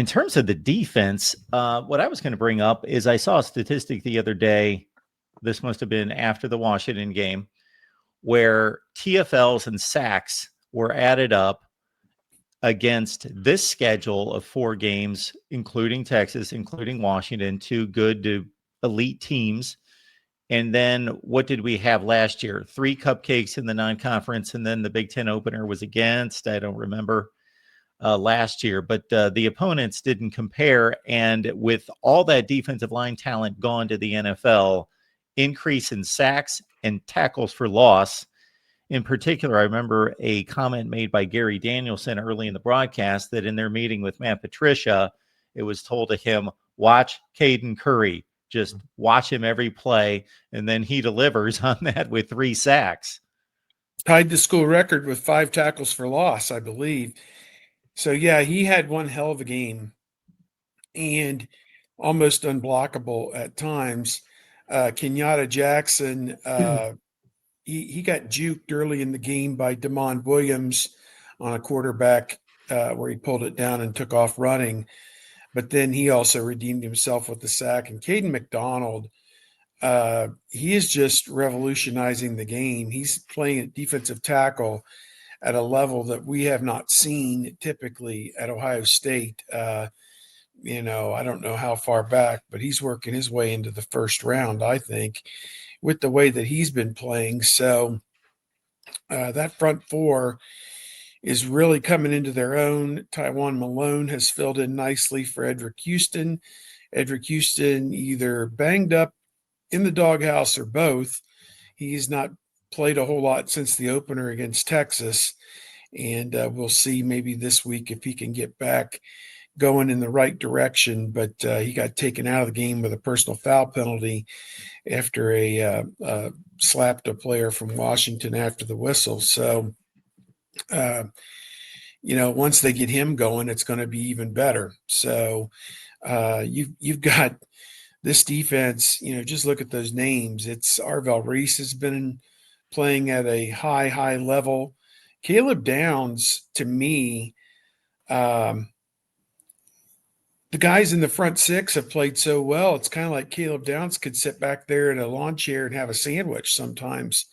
In terms of the defense, what I was going to bring up is I saw a statistic the other day. This must have been after the Washington game, where TFLs and sacks were added up against this schedule of 4 games, including Texas, including Washington, 2 good to elite teams. And then what did we have last year? 3 cupcakes in the non-conference, and then the Big Ten opener was against, I don't remember, last year. But the opponents didn't compare. And with all that defensive line talent gone to the NFL, increase in sacks and tackles for loss. In particular, I remember a comment made by Gary Danielson early in the broadcast that in their meeting with Matt Patricia, it was told to him, watch Caden Curry. Just watch him every play, and then he delivers on that with 3 sacks. Tied the school record with 5 tackles for loss, I believe. So, yeah, he had one hell of a game and almost unblockable at times. Kenyatta Jackson, he got juked early in the game by Damon Williams on a quarterback where he pulled it down and took off running. But then he also redeemed himself with the sack. And Caden McDonald, he is just revolutionizing the game. He's playing at defensive tackle at a level that we have not seen typically at Ohio State. I don't know how far back, but he's working his way into the first round, I think, with the way that he's been playing. So that front 4 is really coming into their own. Tywan Malone has filled in nicely for Edric Houston. Edric Houston either banged up in the doghouse or both. He's not played a whole lot since the opener against Texas, and we'll see maybe this week if he can get back going in the right direction. But he got taken out of the game with a personal foul penalty after slapped a player from Washington after the whistle. So, once they get him going, it's going to be even better. So you've got this defense, just look at those names. It's Arvell Reese has been playing at a high level. Caleb Downs, to me, the guys in the front 6 have played so well. It's kind of like Caleb Downs could sit back there in a lawn chair and have a sandwich sometimes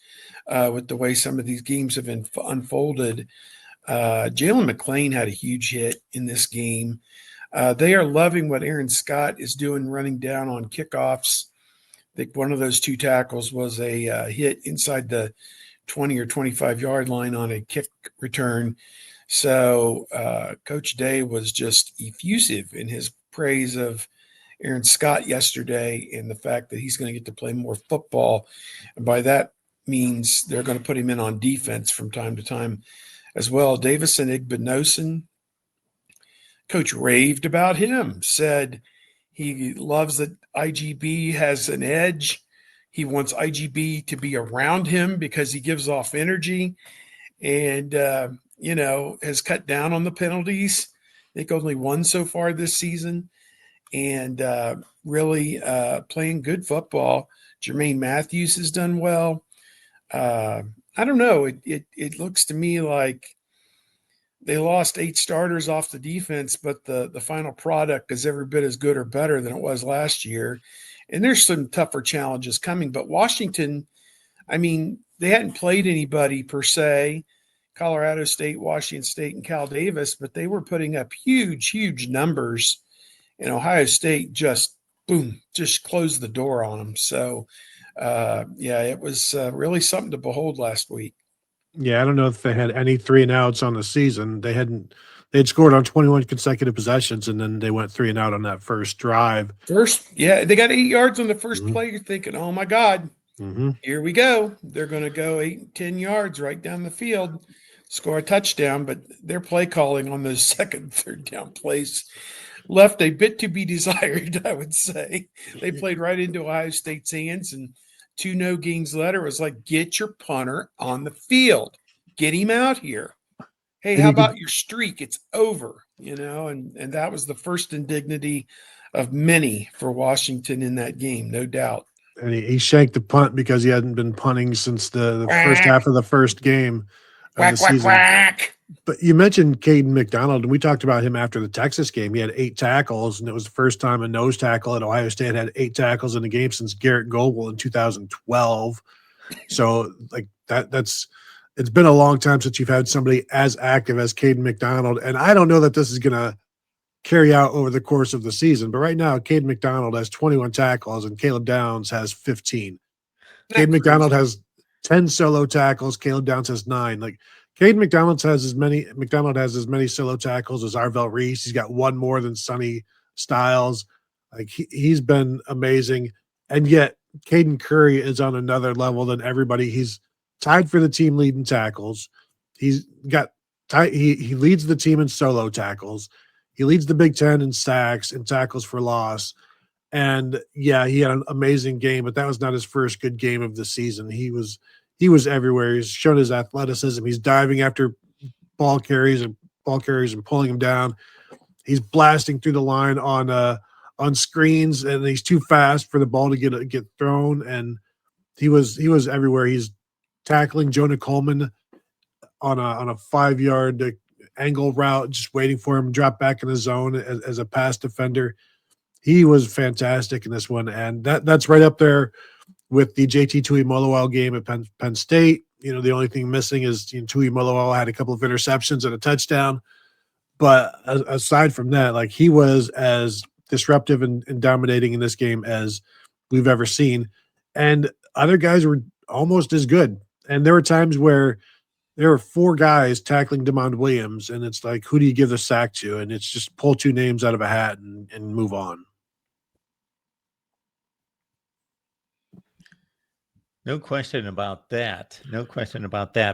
with the way some of these games have been unfolded. Jalen McClain had a huge hit in this game. They are loving what Aaron Scott is doing, running down on kickoffs. I think one of those 2 tackles was a hit inside the 20 or 25-yard line on a kick return. So Coach Day was just effusive in his praise of Aaron Scott yesterday and the fact that he's going to get to play more football. And by that means they're going to put him in on defense from time to time as well. Davison Igbinosun, Coach raved about him, said he loves that IGB has an edge. He wants IGB to be around him because he gives off energy and, has cut down on the penalties. I think only 1 so far this season and really playing good football. Jermaine Matthews has done well. I don't know. It looks to me like they lost 8 starters off the defense, but the final product is every bit as good or better than it was last year. And there's some tougher challenges coming. But Washington, they hadn't played anybody per se, Colorado State, Washington State, and Cal Davis, but they were putting up huge numbers. And Ohio State just closed the door on them. So, it was really something to behold last week. Yeah, I don't know if they had any 3-and-outs on the season. They'd scored on 21 consecutive possessions, and then they went 3-and-out on that first drive. They got 8 yards on the first play. You're thinking, oh my God, here we go. They're going to go 8, 10 yards right down the field, score a touchdown. But their play calling on those second, third down plays left a bit to be desired, I would say. They played right into Ohio State's hands, and 2 no gains later was like, get your punter on the field. Get him out here. Hey, how about your streak? It's over, and that was the first indignity of many for Washington in that game, no doubt. And he shanked the punt because he hadn't been punting since the first half of the first game. Whack, whack, whack. But you mentioned Caden McDonald, and we talked about him after the Texas game. He had 8 tackles, and it was the first time a nose tackle at Ohio State had 8 tackles in a game since Garrett Goebel in 2012. So, like that's it's been a long time since you've had somebody as active as Caden McDonald, and I don't know that this is going to carry out over the course of the season. But right now, Caden McDonald has 21 tackles, and Caleb Downs has 15. Caden McDonald has 10 solo tackles. Caleb Downs has 9. Like Caden McDonald has as many solo tackles as Arvell Reese. He's got 1 more than Sonny Styles. Like he's been amazing. And yet Caden Curry is on another level than everybody. He's tied for the team lead in tackles. He leads the team in solo tackles. He leads the Big Ten in sacks and tackles for loss. And yeah, he had an amazing game, but that was not his first good game of the season. He was everywhere. He's shown his athleticism. He's diving after ball carries and pulling him down. He's blasting through the line on screens, and he's too fast for the ball to get thrown. And he was everywhere. He's tackling Jonah Coleman on a 5-yard angle route, just waiting for him to drop back in the zone as a pass defender. He was fantastic in this one, and that's right up there with the JT Tuimoloau game at Penn State. You know, the only thing missing is Tuimoloau had a couple of interceptions and a touchdown, but aside from that, like he was as disruptive and dominating in this game as we've ever seen, and other guys were almost as good. And there were times where there were 4 guys tackling DeMond Williams, and it's like, who do you give the sack to? And it's just pull 2 names out of a hat and move on. No question about that. No question about that.